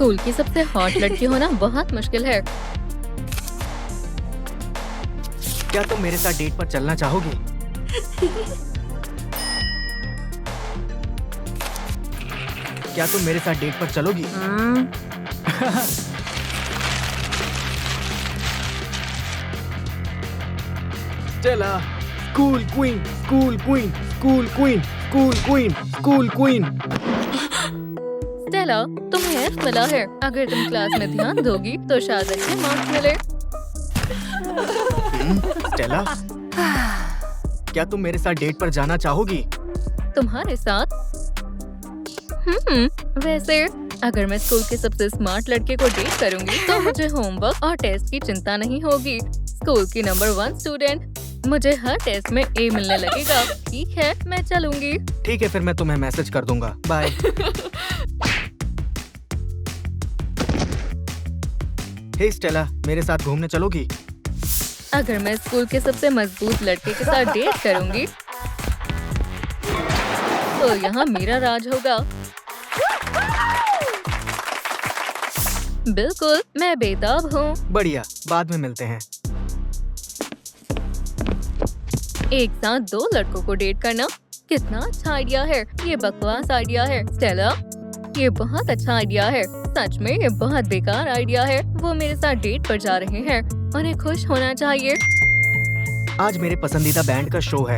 School की सबसे hot लड़की होना बहुत मुश्किल है। क्या तुम मेरे साथ डेट पर चलना चाहोगी? क्या तुम मेरे साथ डेट पर चलोगी? चला, school queen, school queen, school queen, school queen, school queen. Stella, तुम्हें F मिला है। अगर तुम क्लास में ध्यान दोगी तो शायद अच्छे मार्क्स मिले। स्टेला, क्या तुम मेरे साथ डेट पर जाना चाहोगी? तुम्हारे साथ? वैसे अगर मैं स्कूल के सबसे स्मार्ट लड़के को डेट करूंगी तो मुझे होमवर्क और टेस्ट की चिंता नहीं होगी। स्कूल की नंबर 1 स्टूडेंट, मुझे हर टेस्ट में A मिलने लगेगा। ठीक है, मैं चलूंगी। ठीक है, फिर मैं तुम्हें मैसेज कर दूंगा। बाय। हे स्टेला, मेरे साथ घूमने चलोगी? अगर मैं स्कूल के सबसे मजबूत लड़के के साथ डेट करूंगी तो यहाँ मेरा राज होगा। बिल्कुल, मैं बेताब हूँ। बढ़िया, बाद में मिलते हैं। एक साथ 2 लड़कों को डेट करना कितना अच्छा आइडिया है। ये बकवास आइडिया है। स्टेला, ये बहुत अच्छा आइडिया है। सच में ये बहुत बेकार आइडिया है। वो मेरे साथ डेट पर जा रहे हैं, उन्हें खुश होना चाहिए। आज मेरे पसंदीदा बैंड का शो है।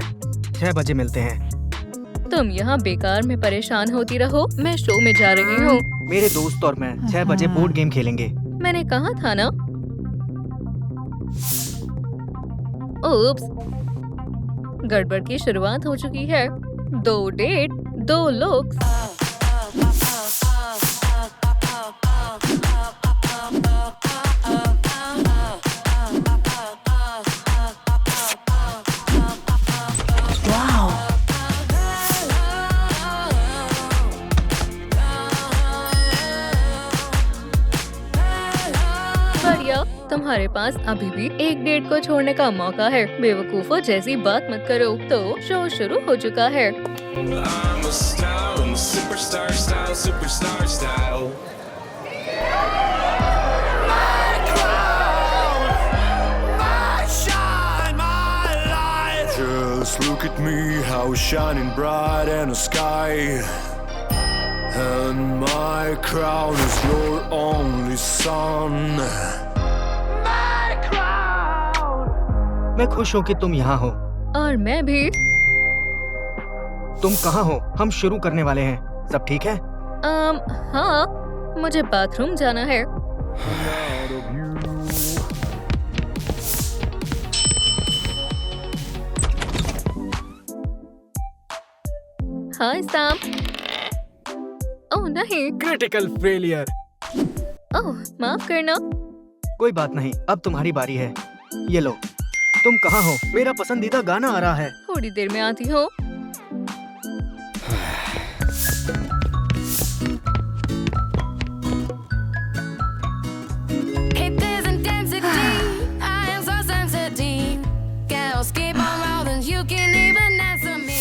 6 बजे मिलते हैं। तुम यहाँ बेकार में परेशान होती रहो, मैं शो में जा रही हूँ। मेरे दोस्त और मैं 6 बजे बोर्ड गेम खेलेंगे। मैंने कहा था ना। ओप्स, गड़बड़ की शुरुआत हो चुकी है। 2 डेट, 2 लुक्स। बढ़िया, तुम्हारे पास अभी भी एक डेट को छोड़ने का मौका है। बेवकूफों जैसी बात मत करो। तो शो शुरू हो चुका है। I'm a star, I'm a superstar style, superstar style. My crown, my shine, my light. Just look at me, how we're shining bright in the sky. And my crown is your only sun. My crown. मैं खुश हूँ कि तुम यहाँ हो। और मैं भी। तुम कहाँ हो? हम शुरू करने वाले हैं। सब ठीक है? हाँ, मुझे बाथरूम जाना है। हाय सैम। ओह नहीं। Critical failure. ओह, माफ करना। कोई बात नहीं, अब तुम्हारी बारी है। ये लो। तुम कहाँ हो? मेरा पसंदीदा गाना आ रहा है। थोड़ी देर में आती हूँ।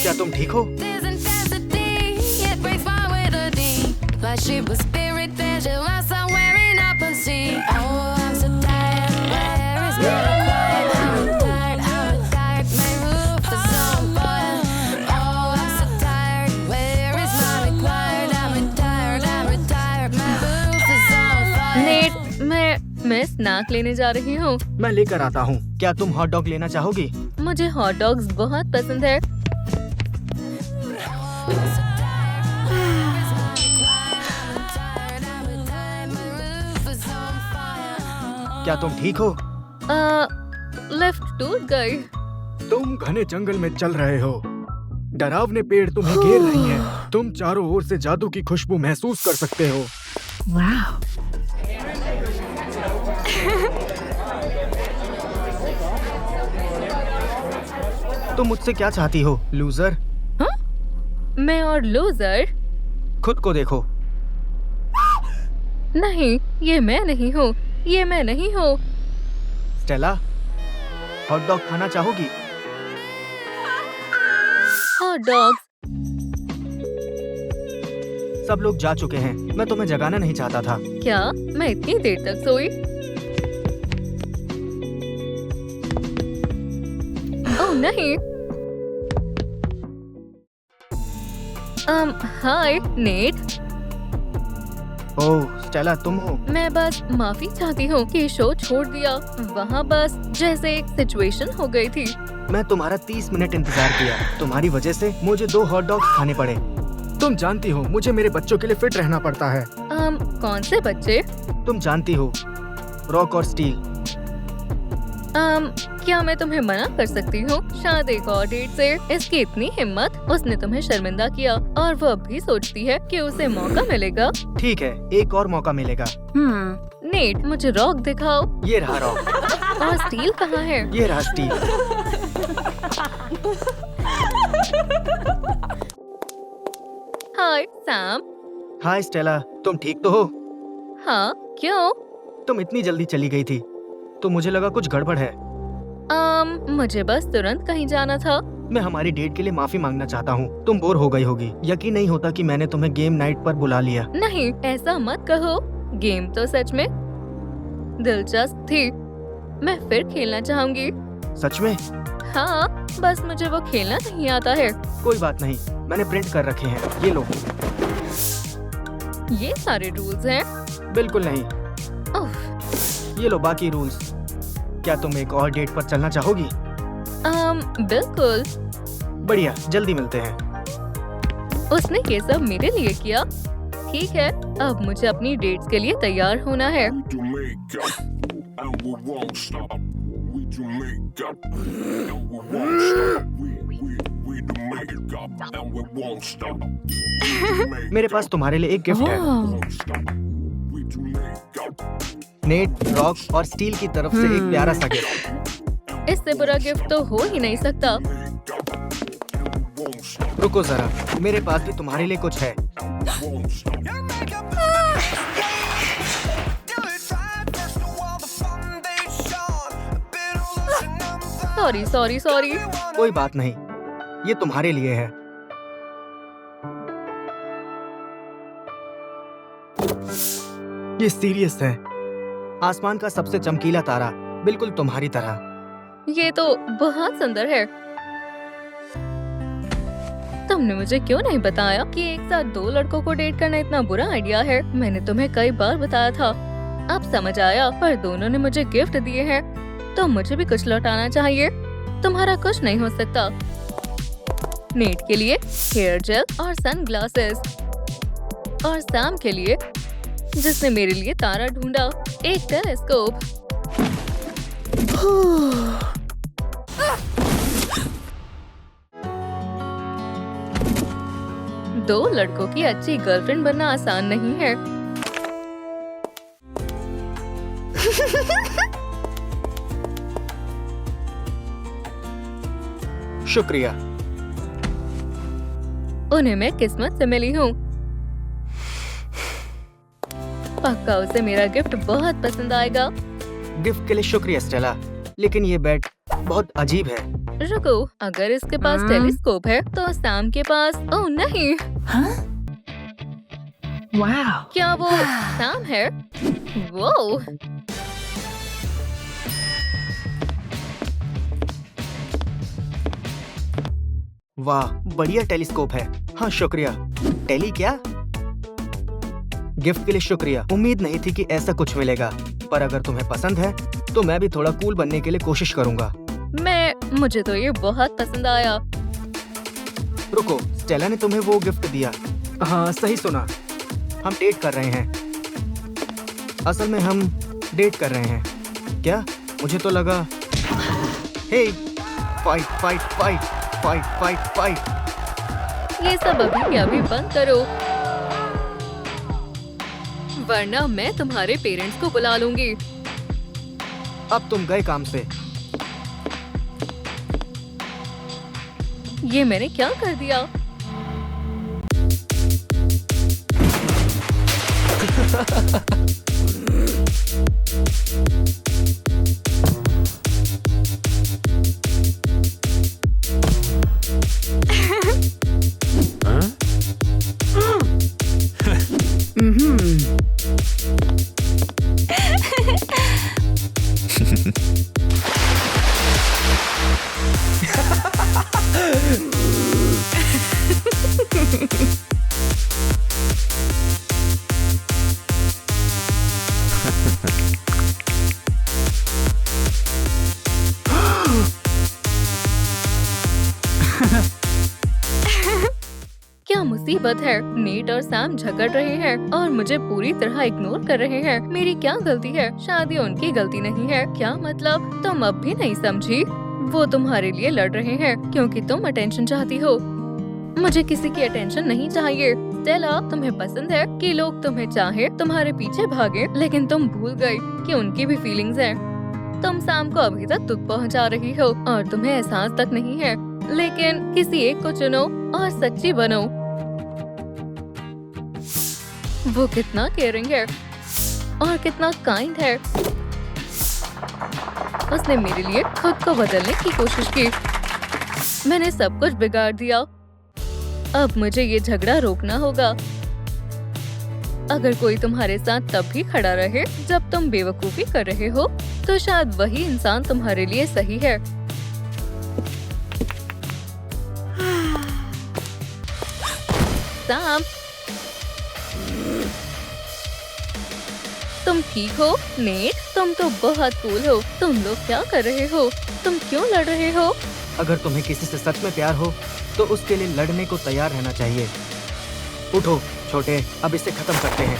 क्या तुम ठीक हो? मैं स्नैक लेने जा रही हूँ। मैं लेकर आता हूँ। क्या तुम हॉट डॉग लेना चाहोगी? मुझे हॉट डॉग्स बहुत पसंद है। क्या तुम ठीक हो? लिफ्ट टूट गई। तुम घने जंगल में चल रहे हो। डरावने पेड़ तुम्हें घेर रही हैं। तुम चारों ओर से जादू की खुशबू महसूस कर सकते हो। वाह। तुम मुझसे क्या चाहती हो, लूजर? हाँ? मैं और लूजर? खुद को देखो। नहीं, ये मैं नहीं हूँ। ये मैं नहीं हूँ। स्टेला, हॉट डॉग खाना चाहोगी? Hot dogs. सब लोग जा चुके हैं। मैं तुम्हें जगाना नहीं चाहता था। क्या मैं इतनी देर तक सोई? ओह नहीं। हाय नेट। ओह स्टेला, तुम हो? मैं बस माफी चाहती हूँ कि शो छोड़ दिया। वहाँ बस जैसे एक सिचुएशन हो गई थी। मैं तुम्हारा 30 मिनट इंतजार किया। तुम्हारी वजह से मुझे 2 हॉट डॉग्स खाने पड़े। तुम जानती हो मुझे मेरे बच्चों के लिए फिट रहना पड़ता है। कौन से बच्चे? तुम जानती हो, रॉक और स्टील। क्या मैं तुम्हें मना कर सकती हूँ? शायद एक और डेट से। इसकी इतनी हिम्मत, उसने तुम्हें शर्मिंदा किया और वो अब भी सोचती है कि उसे मौका मिलेगा। ठीक है, एक और मौका मिलेगा। नेट, मुझे रॉक दिखाओ। ये रहा रॉक। और स्टील कहाँ है? ये रहा स्टील। हाय सैम। हाय स्टेला, तुम ठीक तो हो? हाँ, क्यों? तुम इतनी जल्दी चली गई थी तो मुझे लगा कुछ गड़बड़ है। मुझे बस तुरंत कहीं जाना था। मैं हमारी डेट के लिए माफी मांगना चाहता हूँ। तुम बोर हो गई होगी। यकीन नहीं होता कि मैंने तुम्हें गेम नाइट पर बुला लिया। नहीं, ऐसा मत कहो। गेम तो सच में दिलचस्प थी। मैं फिर खेलना चाहूंगी। सच में? हाँ, बस मुझे वो खेलना नहीं आता है। कोई बात नहीं, मैंने प्रिंट कर रखे हैं। ये लो। ये सारे रूल्स हैं? बिल्कुल नहीं। उफ। ये लो बाकी रूल्स। क्या तुम एक और डेट पर चलना चाहोगी? बिल्कुल। बढ़िया, जल्दी मिलते हैं। उसने ये सब मेरे लिए किया। ठीक है, अब मुझे अपनी डेट्स के लिए तैयार होना है। We do makeup and we won't stop. We do makeup and we won't stop. We do makeup and we won't stop. मेरे पास तुम्हारे लिए एक गिफ्ट है। Won't stop. We do makeup. Net, rock और स्टील की तरफ से एक प्यारा सा गिफ्ट। इससे बुरा गिफ्ट तो हो ही नहीं सकता। रुको जरा, मेरे पास भी तुम्हारे लिए कुछ है। Won't stop. सॉरी। कोई बात नहीं, ये तुम्हारे लिए है। ये सीरियस है। आसमान का सबसे चमकीला तारा, बिल्कुल तुम्हारी तरह। ये तो बहुत सुंदर है। तुमने मुझे क्यों नहीं बताया कि एक साथ 2 लड़कों को डेट करना इतना बुरा आइडिया है? मैंने तुम्हें कई बार बताया था। अब समझ आया, पर दोनों ने मुझे गिफ्ट दिए हैं तो मुझे भी कुछ लौटाना चाहिए। तुम्हारा कुछ नहीं हो सकता। नेट के लिए हेयर जेल और सनग्लासेस, और सैम के लिए, जिसने मेरे लिए तारा ढूंढा, एक टेलीस्कोप। 2 लड़कों की अच्छी गर्लफ्रेंड बनना आसान नहीं है। शुक्रिया। उन्हें मैं किस्मत से मिली हूँ। पक्का उसे मेरा गिफ्ट बहुत पसंद आएगा। गिफ्ट के लिए शुक्रिया स्टेला, लेकिन ये बेड बहुत अजीब है। रुको, अगर इसके पास टेलीस्कोप है तो सैम के पास, ओह नहीं, Wow. क्या वो सैम है? वो वाह, बढ़िया टेलीस्कोप है। हाँ शुक्रिया। टेली क्या? गिफ्ट के लिए शुक्रिया। उम्मीद नहीं थी कि ऐसा कुछ मिलेगा, पर अगर तुम्हें पसंद है तो मैं भी थोड़ा कूल बनने के लिए कोशिश करूंगा। मुझे तो ये बहुत पसंद आया। रुको, स्टेला ने तुम्हें वो गिफ्ट दिया? हाँ सही सुना। हम डेट कर रहे हैं। असल में हम डेट कर रहे हैं। क्या? मुझे तो लगा। Hey, fight fight fight fight fight fight. ये सब अभी बंद करो, वरना मैं तुम्हारे पेरेंट्स को बुला लूंगी। अब तुम गए काम से। ये मैंने क्या कर दिया? मुसीबत है। नेट और सैम झगड़ रहे हैं और मुझे पूरी तरह इग्नोर कर रहे हैं। मेरी क्या गलती है? शायद ये उनकी गलती नहीं है। क्या मतलब? तुम अब भी नहीं समझी? वो तुम्हारे लिए लड़ रहे हैं क्योंकि तुम अटेंशन चाहती हो। मुझे किसी की अटेंशन नहीं चाहिए। स्टेला, तुम्हें पसंद है कि लोग तुम्हें चाहे, तुम्हारे पीछे भागे, लेकिन तुम भूल गई कि उनकी भी फीलिंग्स हैं। तुम सैम को अभी तक दुख पहुंचा रही हो और तुम्हें एहसास तक नहीं है। लेकिन किसी एक को चुनो और सच्ची बनो। वो कितना केयरिंग है और कितना काइंड है। उसने मेरे लिए खुद को बदलने की कोशिश की। मैंने सब कुछ बिगाड़ दिया। अब मुझे ये झगड़ा रोकना होगा। अगर कोई तुम्हारे साथ तब भी खड़ा रहे जब तुम बेवकूफी कर रहे हो, तो शायद वही इंसान तुम्हारे लिए सही है। सैम, तुम ठीक हो? नेट, तुम तो बहुत कूल हो। तुम लोग क्या कर रहे हो? तुम क्यों लड़ रहे हो? अगर तुम्हें किसी से सच में प्यार हो तो उसके लिए लड़ने को तैयार रहना चाहिए। उठो छोटे, अब इसे खत्म करते हैं।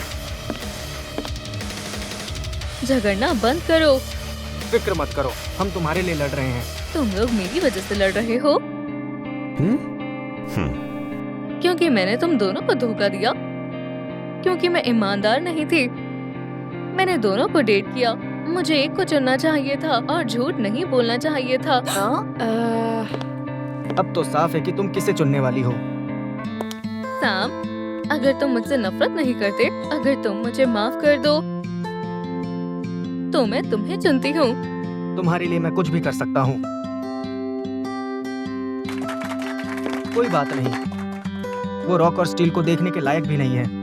झगड़ना बंद करो। फिक्र मत करो, हम तुम्हारे लिए लड़ रहे हैं। तुम लोग मेरी वजह से लड़ रहे हो क्योंकि मैंने तुम दोनों को धोखा दिया, क्योंकि मैं ईमानदार नहीं थी। मैंने दोनों को डेट किया। मुझे एक को चुनना चाहिए था और झूठ नहीं बोलना चाहिए था। अब तो साफ है कि तुम किसे चुनने वाली हो। सैम, अगर तुम मुझसे नफरत नहीं करते, अगर तुम मुझे माफ कर दो, तो मैं तुम्हें चुनती हूँ। तुम्हारे लिए मैं कुछ भी कर सकता हूँ। कोई बात नहीं, वो रॉक और स्टील को देखने के लायक भी नहीं है।